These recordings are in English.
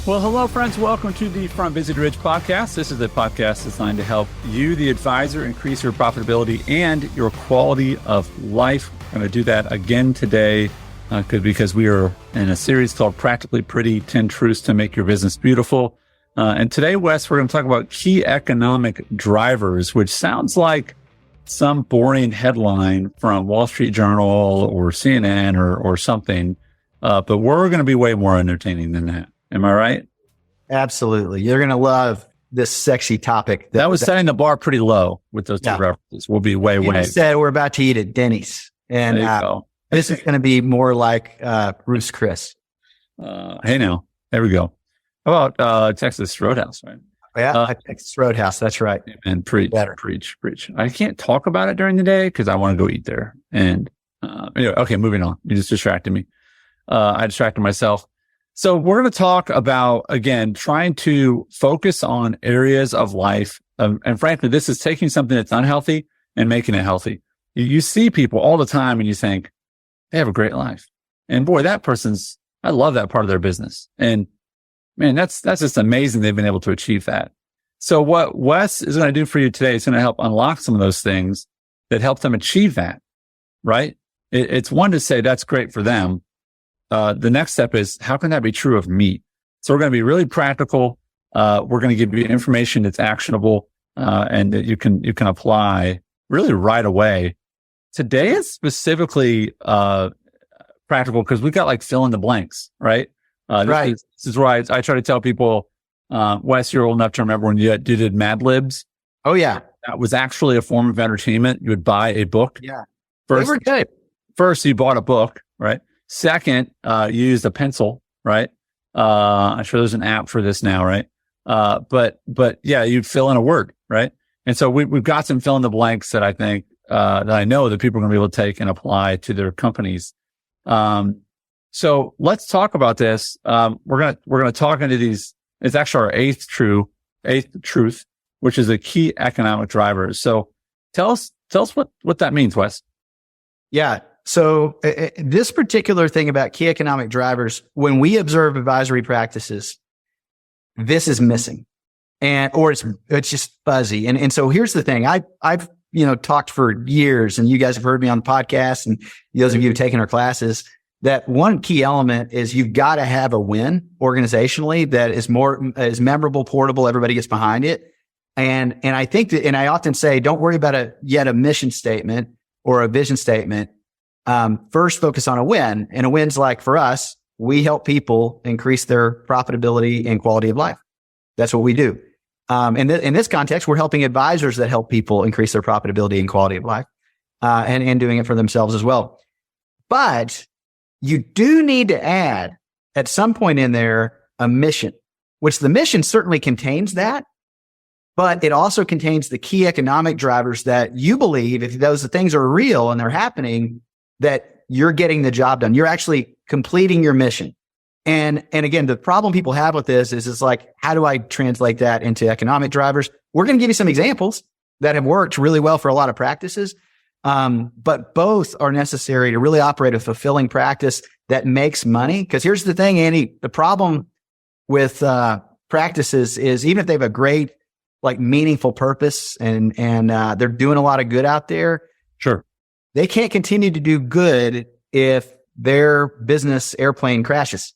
Well, hello, friends. Welcome to the From Busy to Rich podcast. This is a podcast designed to help you, the advisor, increase your profitability and your quality of life. I'm going to do that again today because we are in a series called Practically Pretty, 10 Truths to Make Your Business Beautiful. And today, Wes, we're going to talk about key economic drivers, which sounds like some boring headline from Wall Street Journal or CNN or something. But we're going to be way more entertaining than that. Am I right? Absolutely. You're going to love this sexy topic. That was setting the bar pretty low with those two references. We'll be way. You said we're about to eat at Denny's. And this is going to be more like Bruce Chris. Hey, now. There we go. How about Texas Roadhouse, right? Yeah, Texas Roadhouse. That's right. And preach. I can't talk about it during the day because I want to go eat there. And anyway, okay, moving on. You just distracted me. I distracted myself. So we're going to talk about, again, trying to focus on areas of life. And frankly, this is taking something that's unhealthy and making it healthy. You see people all the time and you think they have a great life. And boy, I love that part of their business. And man, that's just amazing they've been able to achieve that. So what Wes is going to do for you today is going to help unlock some of those things that help them achieve that, right? It's one to say that's great for them. The next step is, how can that be true of me? So we're going to be really practical. We're going to give you information that's actionable, and that you can apply really right away. Today is specifically, practical because we've got like fill in the blanks, right? This is where I try to tell people, Wes, you're old enough to remember when you did Mad Libs. Oh yeah. That was actually a form of entertainment. You would buy a book. Yeah. First, you bought a book, right? Second, you used a pencil, right? I'm sure there's an app for this now, right? But yeah, you'd fill in a word, right? And so we've got some fill in the blanks that I think, that I know that people are going to be able to take and apply to their companies. So let's talk about this. We're going to talk into these. It's actually our eighth truth, which is a key economic driver. So tell us what that means, Wes. Yeah. So this particular thing about key economic drivers, when we observe advisory practices, this is missing, or it's just fuzzy. And so here's the thing. I've talked for years, and you guys have heard me on the podcast, and those of you who've taken our classes, that one key element is you've got to have a win organizationally that is memorable, portable. Everybody gets behind it. And I think that, and I often say, don't worry about a mission statement or a vision statement. First focus on a win. And a win's like, for us, we help people increase their profitability and quality of life. That's what we do. In this context, we're helping advisors that help people increase their profitability and quality of life, and doing it for themselves as well. But you do need to add at some point in there a mission, which the mission certainly contains that, but it also contains the key economic drivers that you believe, if those things are real and they're happening, that you're getting the job done. You're actually completing your mission. And again, the problem people have with this is like, how do I translate that into economic drivers? We're going to give you some examples that have worked really well for a lot of practices. But both are necessary to really operate a fulfilling practice that makes money. Because here's the thing, Andy, the problem with practices is, even if they have a great, like, meaningful purpose and they're doing a lot of good out there, sure, they can't continue to do good if their business airplane crashes,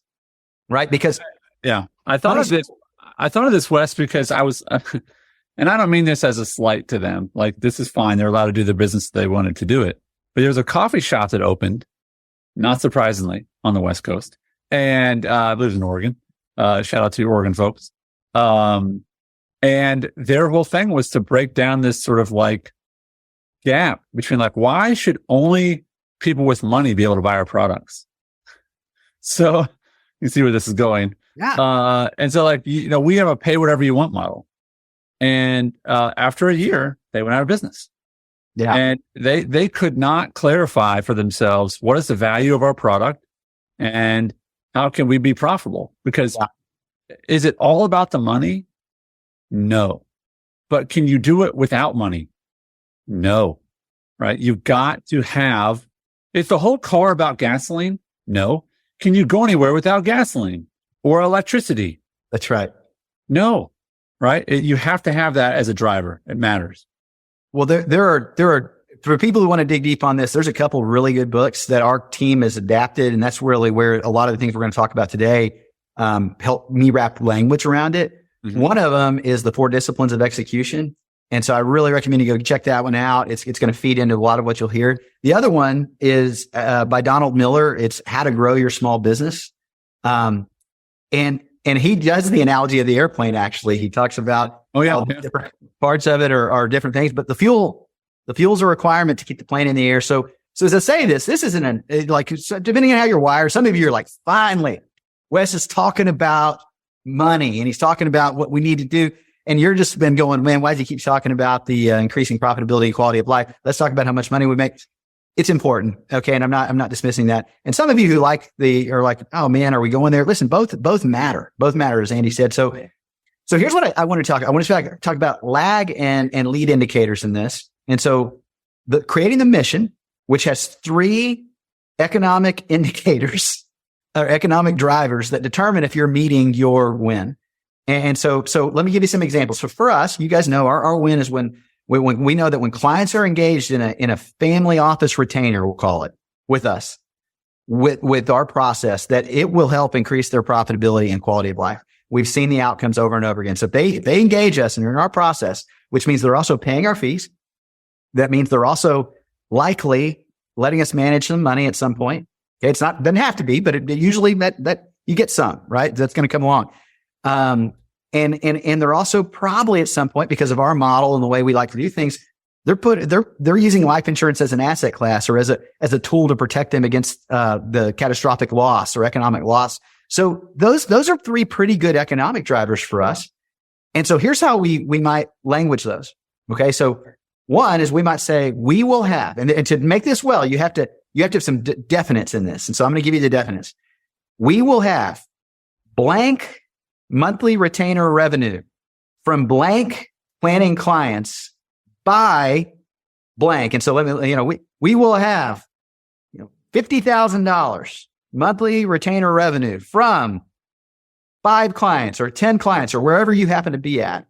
right? Because I thought of this, Wes, because I was, and I don't mean this as a slight to them. Like, this is fine; they're allowed to do the business they wanted to do it. But there was a coffee shop that opened, not surprisingly, on the West Coast, and lives in Oregon. Shout out to Oregon folks. And their whole thing was to break down this sort of like gap between, like, why should only people with money be able to buy our products? So you see where this is going. Yeah. And so, like, we have a pay whatever you want model. And after a year, they went out of business. Yeah. And they could not clarify for themselves what is the value of our product and how can we be profitable? Because is it all about the money? No. But can you do it without money? No. Right? You've got to have, is the whole car about gasoline? No. Can you go anywhere without gasoline or electricity? That's right. No, right? You have to have that as a driver. It matters. Well, there are, for people who want to dig deep on this, there's a couple really good books that our team has adapted. And that's really where a lot of the things we're going to talk about today, help me wrap language around it. Mm-hmm. One of them is the 4 Disciplines of Execution. And so I really recommend you go check that one out. It's going to feed into a lot of what you'll hear. The other one is, by Donald Miller. It's How to Grow Your Small Business. And he does the analogy of the airplane. Actually, he talks about different parts of it are different things, but the fuel's a requirement to keep the plane in the air. So as I say this isn't depending on how you're wired. Some of you are like, finally, Wes is talking about money and he's talking about what we need to do. And you're just been going, man, why does he keep talking about the increasing profitability and quality of life? Let's talk about how much money we make. It's important. Okay. And I'm not dismissing that. And some of you who are like, oh man, are we going there? Listen, both matter. Both matter, as Andy said. So here's what I want to talk. I want to talk about lag and lead indicators in this. And so creating the mission, which has 3 economic indicators or economic drivers that determine if you're meeting your win. And so let me give you some examples. So for us, you guys know our win is when we know that when clients are engaged in a family office retainer, we'll call it, with us, with our process, that it will help increase their profitability and quality of life. We've seen the outcomes over and over again. So if they engage us and are in our process, which means they're also paying our fees. That means they're also likely letting us manage some money at some point. Okay, doesn't have to be, but it usually that you get some, right? That's going to come along. And they're also probably at some point, because of our model and the way we like to do things, they're using life insurance as an asset class or as a tool to protect them against the catastrophic loss or economic loss. So those are 3 pretty good economic drivers for us. And so here's how we might language those. Okay, so one is we might say we will have, and to make this well, you have to have some definites in this. And so I'm going to give you the definites. We will have blank monthly retainer revenue from blank planning clients by blank. And so we will have, $50,000 monthly retainer revenue from 5 clients or 10 clients or wherever you happen to be at,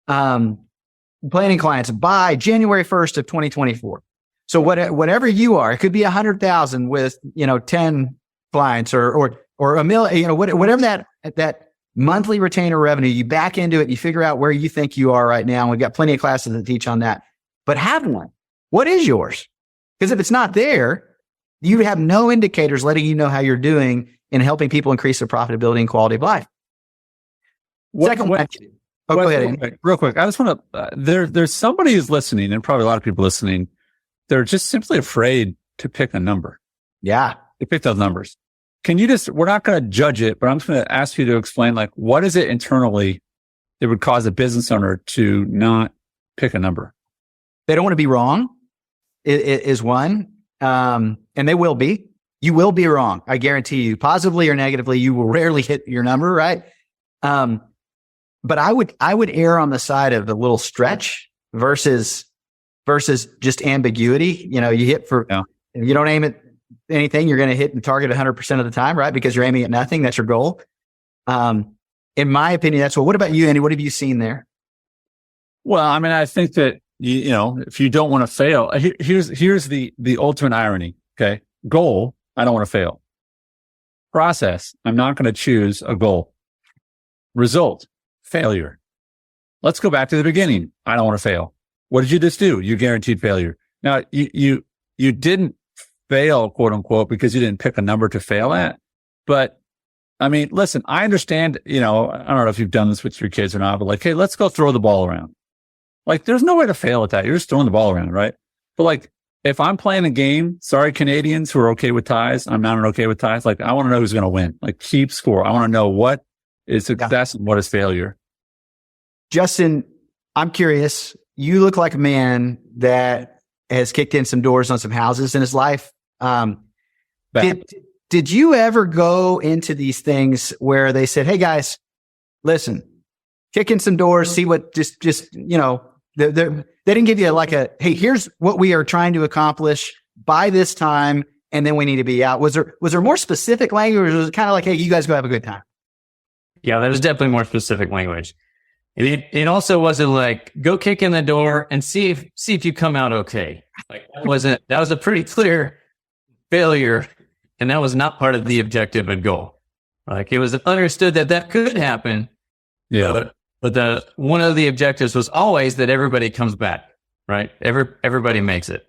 planning clients by January 1st of 2024. So whatever you are, it could be 100,000 with, 10 clients or a million, whatever that monthly retainer revenue, you back into it, you figure out where you think you are right now. And we've got plenty of classes that teach on that, but have one. What is yours? Because if it's not there, you have no indicators letting you know how you're doing in helping people increase their profitability and quality of life. Go ahead. Real quick. I just want to, there's somebody who's listening, and probably a lot of people listening. They're just simply afraid to pick a number. Yeah. To pick those numbers. Can you we're not going to judge it, but I'm just going to ask you to explain, what is it internally that would cause a business owner to not pick a number? They don't want to be wrong, is one. And they will be. You will be wrong. I guarantee you, positively or negatively, you will rarely hit your number, right? But I would err on the side of a little stretch versus just ambiguity. You hit if you don't aim at anything, you're going to hit and target 100% of the time, right? Because you're aiming at nothing. That's your goal. In my opinion, that's what about you, Andy? What have you seen there? Well, I mean, I think that, if you don't want to fail, here's the ultimate irony. Okay. Goal, I don't want to fail. Process, I'm not going to choose a goal. Result, failure. Let's go back to the beginning. I don't want to fail. What did you just do? You guaranteed failure. Now, you didn't fail, quote unquote, because you didn't pick a number to fail at. But I mean, listen, I understand, I don't know if you've done this with your kids or not, but hey, let's go throw the ball around. There's no way to fail at that. You're just throwing the ball around, right? But if I'm playing a game, sorry, Canadians who are okay with ties, I'm not okay with ties. I want to know who's going to win. Keep score. I want to know what is success and what is failure. Justin, I'm curious. You look like a man that has kicked in some doors on some houses in his life. Did you ever go into these things where they said, hey guys, listen, kick in some doors, see what they didn't give you hey, here's what we are trying to accomplish by this time, and then we need to be out. Was there more specific language, or was it kind of hey, you guys go have a good time? Yeah, that was definitely more specific language. It also wasn't like, go kick in the door and see if you come out okay. Like that was a pretty clear failure, and that was not part of the objective and goal. Like it was understood that could happen. Yeah. But one of the objectives was always that everybody comes back, right? Everybody makes it.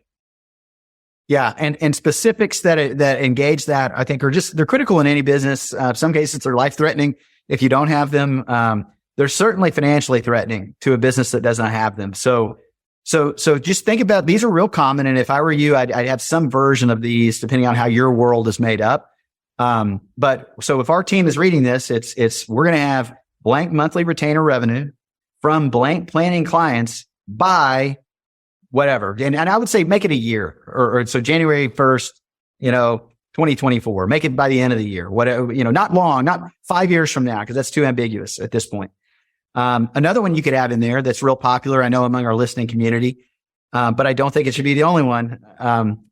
Yeah, and specifics that engage that, I think, they're critical in any business. Some cases they're life threatening if you don't have them. They're certainly financially threatening to a business that does not have them. So just think about, these are real common. And if I were you, I'd have some version of these depending on how your world is made up. But so if our team is reading this, we're going to have blank monthly retainer revenue from blank planning clients by whatever. And I would say make it a year or so January 1st, 2024, make it by the end of the year, whatever, not long, not 5 years from now, because that's too ambiguous at this point. Another one you could have in there that's real popular, I know, among our listening community, but I don't think it should be the only one,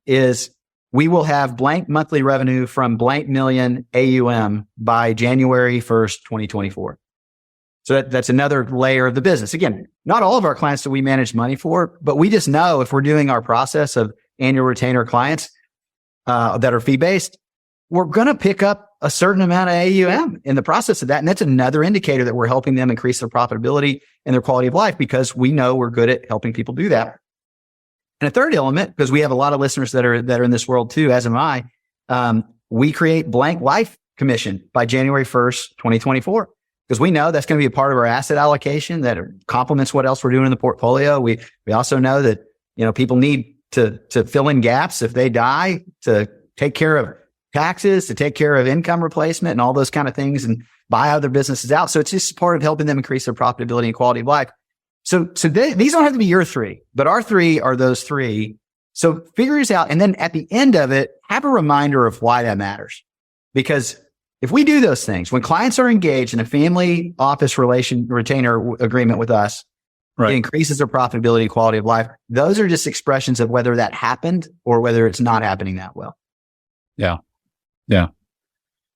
is we will have blank monthly revenue from blank million AUM by January 1st, 2024. So that's another layer of the business. Again, not all of our clients do we manage money for, but we just know if we're doing our process of annual retainer clients that are fee-based, we're going to pick up a certain amount of AUM in the process of that. And that's another indicator that we're helping them increase their profitability and their quality of life, because we know we're good at helping people do that. And a third element, because we have a lot of listeners that are in this world too, as am I, we create blank life commission by January 1st, 2024. Because we know that's going to be a part of our asset allocation that complements what else we're doing in the portfolio. We also know that, people need to fill in gaps if they die, to take care of taxes, to take care of income replacement and all those kind of things, and buy other businesses out. So it's just part of helping them increase their profitability and quality of life. So these don't have to be your three, but our three are those three. So figure this out. And then at the end of it, have a reminder of why that matters. Because if we do those things, when clients are engaged in a family office retainer agreement with us, right, it increases their profitability and quality of life. Those are just expressions of whether that happened or whether it's not happening that well. Yeah. Yeah.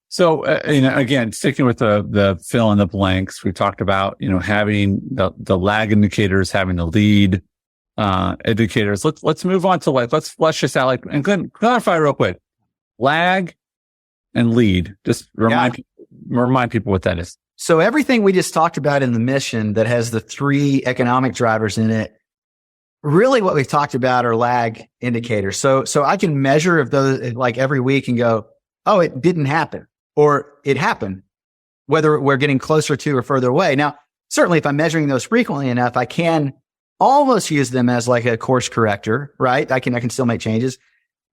So, again, sticking with the fill in the blanks, we talked about, having the lag indicators, having the lead indicators. Let's move on to let's flesh this out. And clarify real quick, lag and lead. Just remind people what that is. So everything we just talked about in the mission that has the three economic drivers in it, really what we've talked about are lag indicators. So I can measure if those, like every week, and go, oh, it didn't happen, or it happened, whether we're getting closer to or further away. Now, certainly if I'm measuring those frequently enough, I can almost use them as like a course corrector, right? I can still make changes,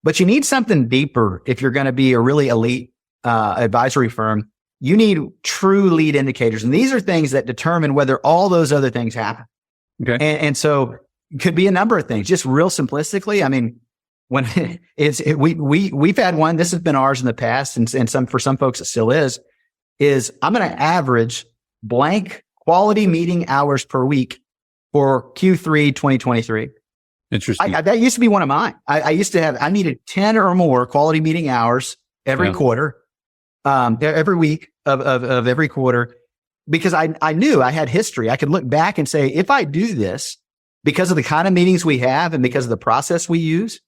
but you need something deeper. If you're going to be a really elite advisory firm, you need true lead indicators. And these are things that determine whether all those other things happen. Okay. And so it could be a number of things, just real simplistically. I mean, when we've had one, this has been ours in the past, and for some folks it still is I'm going to average blank quality meeting hours per week for Q3 2023. Interesting. That used to be one of mine. I needed 10 or more quality meeting hours every quarter, every week of every quarter, because I knew I had history. I could look back and say, if I do this, because of the kind of meetings we have and because of the process we use,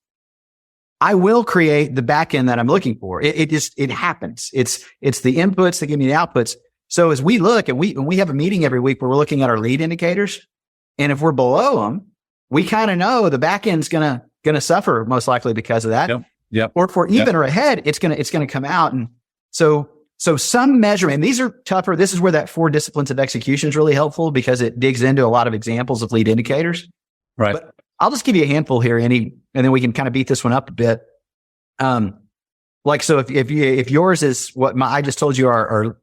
I will create the back end that I'm looking for. It happens. It's the inputs that give me the outputs. So as we look, and we have a meeting every week where we're looking at our lead indicators, and if we're below them, we kind of know the back end's gonna suffer most likely because of that. Yep. Or if we're even or ahead, it's gonna come out. And so some measurement, and these are tougher. This is where that 4 disciplines of execution is really helpful, because it digs into a lot of examples of lead indicators. Right. But I'll just give you a handful here, and then we can kind of beat this one up a bit. So if yours is what I just told you are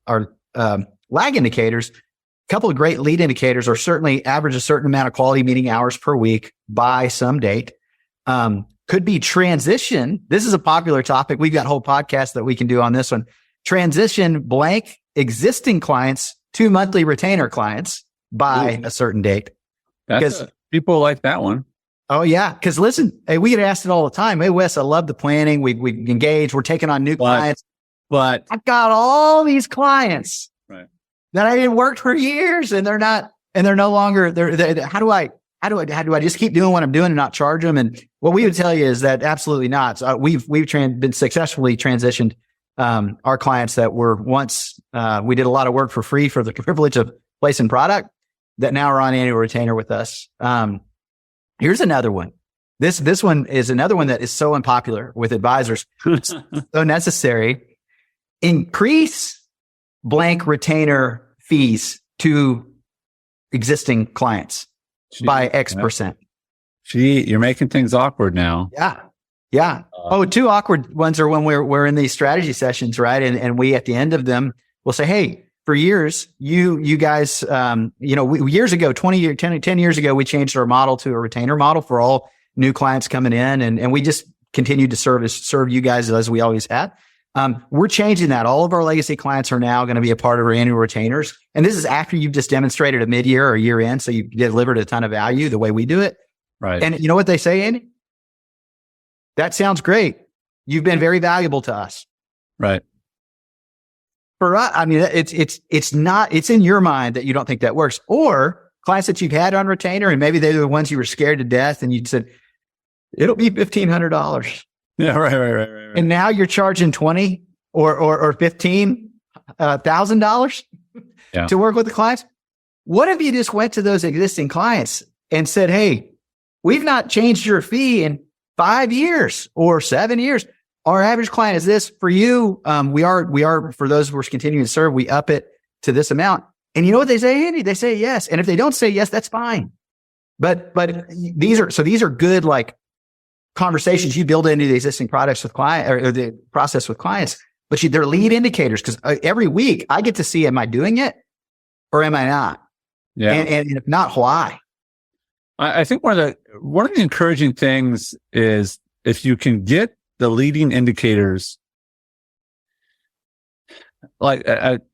lag indicators, a couple of great lead indicators are certainly average a certain amount of quality meeting hours per week by some date. Could be transition. This is a popular topic. We've got whole podcasts that we can do on this one. Transition blank existing clients to monthly retainer clients by a certain date. Because people like that one. Oh yeah. Cause listen, hey, we get asked it all the time. Hey, Wes, I love the planning. We engage. We're taking on new clients, but I've got all these clients. Right. that I didn't work for years, and they're no longer. How do I just keep doing what I'm doing and not charge them? And what we would tell you is that absolutely not. So we've been successfully transitioned our clients that were once we did a lot of work for free for the privilege of placing product that now are on annual retainer with us. Here's another one. This one is another one that is so unpopular with advisors, so necessary. Increase blank retainer fees to existing clients by X%. Gee, you're making things awkward now. Yeah. Two awkward ones are when we're in these strategy sessions, right? And we, at the end of them, will say, hey, for years, you guys, years ago, 10 years ago, we changed our model to a retainer model for all new clients coming in. And we just continued to serve you guys as we always had. We're changing that. All of our legacy clients are now going to be a part of our annual retainers. And this is after you've just demonstrated a mid-year or year end. So you've delivered a ton of value the way we do it. Right. And you know what they say, Andy? That sounds great. You've been very valuable to us. Right. For us, I mean, it's in your mind that you don't think that works. Or clients that you've had on retainer, and maybe they're the ones you were scared to death and you said, it'll be $1,500. Yeah, right. And now you're charging $20 or $15,000 to work with the clients. What if you just went to those existing clients and said, hey, we've not changed your fee in 5 years or 7 years. Our average client is this. For you, we are for those we're continuing to serve, we up it to this amount. And you know what they say, Andy? They say yes. And if they don't say yes, that's fine. But these are good, like, conversations you build into the existing products with client or the process with clients, but they're lead indicators, because every week I get to see, am I doing it or am I not? Yeah. And if not, why? I think one of the encouraging things is if you can get the leading indicators, like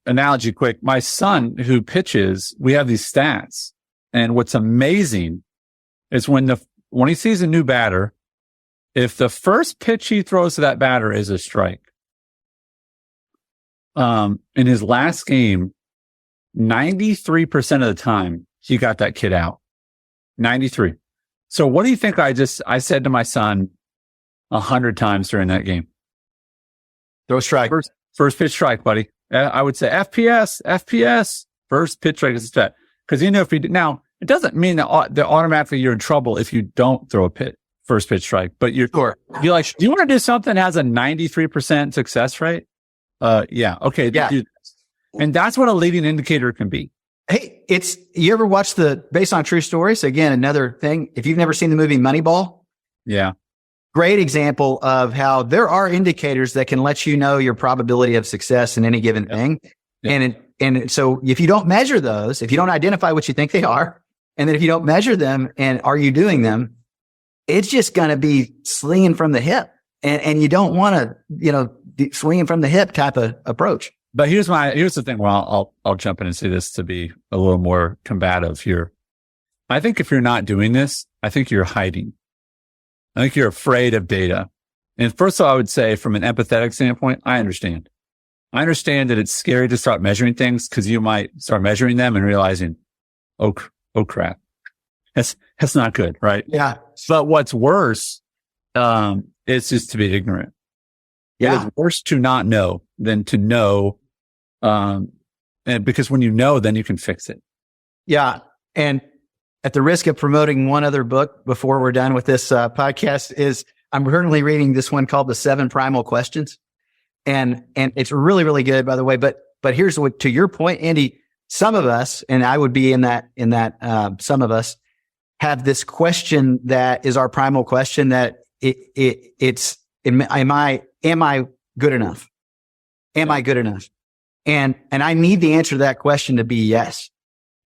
analogy quick, my son who pitches, we have these stats. And what's amazing is when he sees a new batter, if the first pitch he throws to that batter is a strike, in his last game, 93% of the time he got that kid out. 93. So what do you think I said to my son 100 times during that game? Throw a strike. First pitch strike, buddy. I would say FPS, first pitch strike is a stat. Because if you do, now it doesn't mean that automatically you're in trouble if you don't throw a first pitch strike, but you're like, do you want to do something that has a 93% success rate? Yeah. Okay. Yeah. Do this. And that's what a leading indicator can be. Hey, you ever watch based on true stories? Again, another thing, if you've never seen the movie Moneyball. Yeah. Great example of how there are indicators that can let you know your probability of success in any given thing. Yep. And so if you don't measure those, if you don't identify what you think they are, and then if you don't measure them and are you doing them, it's just going to be slinging from the hip. And you don't want to, swinging from the hip type of approach. But here's the thing. Well, I'll jump in and say this to be a little more combative here. I think if you're not doing this, I think you're hiding. I think you're afraid of data. And first of all, I would say from an empathetic standpoint, I understand. I understand that it's scary to start measuring things because you might start measuring them and realizing, oh crap. That's not good, right? Yeah. But what's worse, is just to be ignorant. Yeah. It is worse to not know than to know. And because when you know, then you can fix it. Yeah. And at the risk of promoting one other book before we're done with this podcast, I'm currently reading this one called The 7 Primal Questions. And it's really, really good, by the way. But here's what, to your point, Andy, some of us, and I would be in that, some of us have this question that is our primal question, that it's, am I good enough? Am I good enough? And I need the answer to that question to be yes.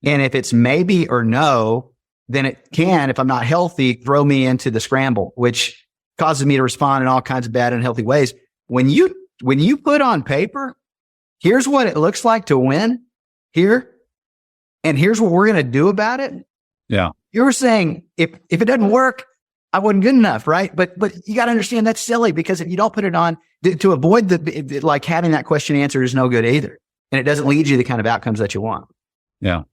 And if it's maybe or no, then it can, if I'm not healthy, throw me into the scramble, which causes me to respond in all kinds of bad, unhealthy ways. When you put on paper, here's what it looks like to win here, and here's what we're going to do about it. Yeah. You're saying if it doesn't work, I wasn't good enough, right? But you got to understand that's silly, because if you don't put it on to avoid like having that question answered is no good either. and it doesn't lead you to the kind of outcomes that you want. Yeah.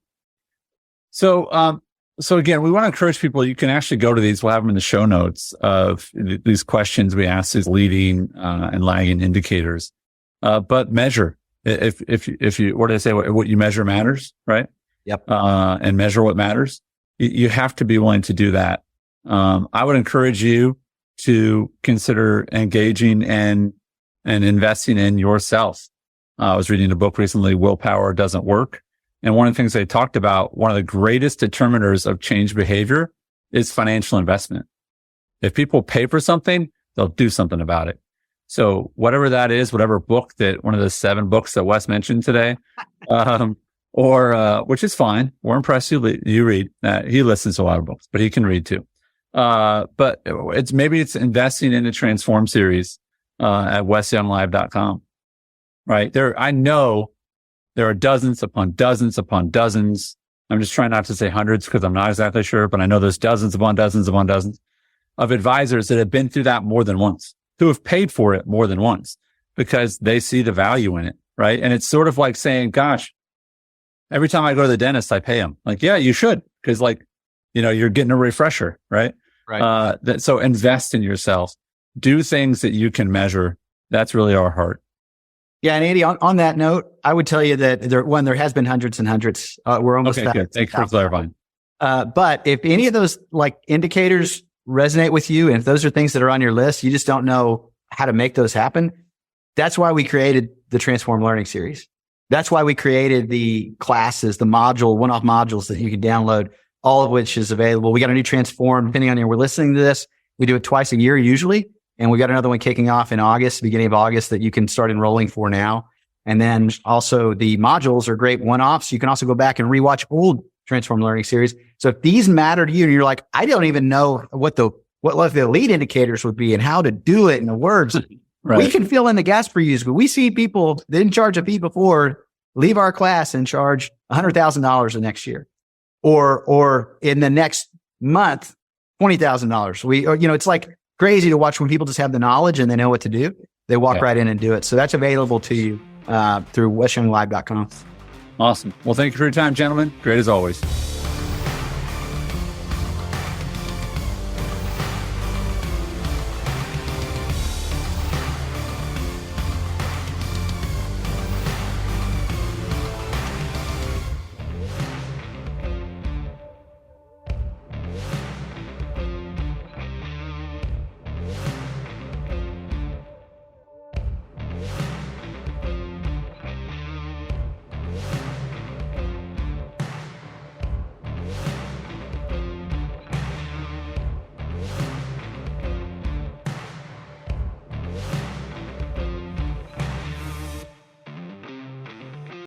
So, so again, we want to encourage people. You can actually go to these. We'll have them in the show notes of these questions we ask, these leading and lagging indicators. But measure. If you, what did I say? What you measure matters, right? Yep. And measure what matters. You have to be willing to do that. I would encourage you to consider engaging and investing in yourself. I was reading a book recently, Willpower Doesn't Work. And one of the things they talked about, one of the greatest determiners of change behavior is financial investment. If people pay for something, they'll do something about it. So whatever that is, whatever book that one of the 7 books that Wes mentioned today, which is fine. We're impressed you read. He listens to a lot of books, but he can read too. But it's investing in the Transform series, at wesyounglive.com. Right there. I know there are dozens upon dozens upon dozens. I'm just trying not to say hundreds because I'm not exactly sure, but I know there's dozens upon dozens upon dozens of advisors that have been through that more than once, who have paid for it more than once because they see the value in it. Right. And it's sort of like saying, gosh, every time I go to the dentist, I pay them. Like, yeah, you should. Cause you're getting a refresher. Right. Right. So invest in yourself, do things that you can measure. That's really our heart. Yeah. And Andy, on that note, I would tell you that there has been hundreds and hundreds. We're almost okay. Good. Thanks for clarifying. But if any of those indicators resonate with you, and if those are things that are on your list, you just don't know how to make those happen. That's why we created the Transform Learning Series. That's why we created the classes, the one-off modules that you can download, all of which is available. We got a new Transform, depending on we're listening to this. We do it twice a year usually. And we got another one kicking off in August, beginning of August, that you can start enrolling for now. And then also the modules are great one-offs. You can also go back and rewatch old Transform Learning Series. So if these matter to you and you're like, I don't even know what the lead indicators would be and how to do it in the words, right. We can fill in the gaps for you. But we see people that didn't charge a fee before leave our class and charge $100,000 the next year, or in the next month, $20,000. It's like crazy to watch when people just have the knowledge and they know what to do. They walk right in and do it. So that's available to you through wesyounglive.com. Awesome. Well, thank you for your time, gentlemen. Great as always.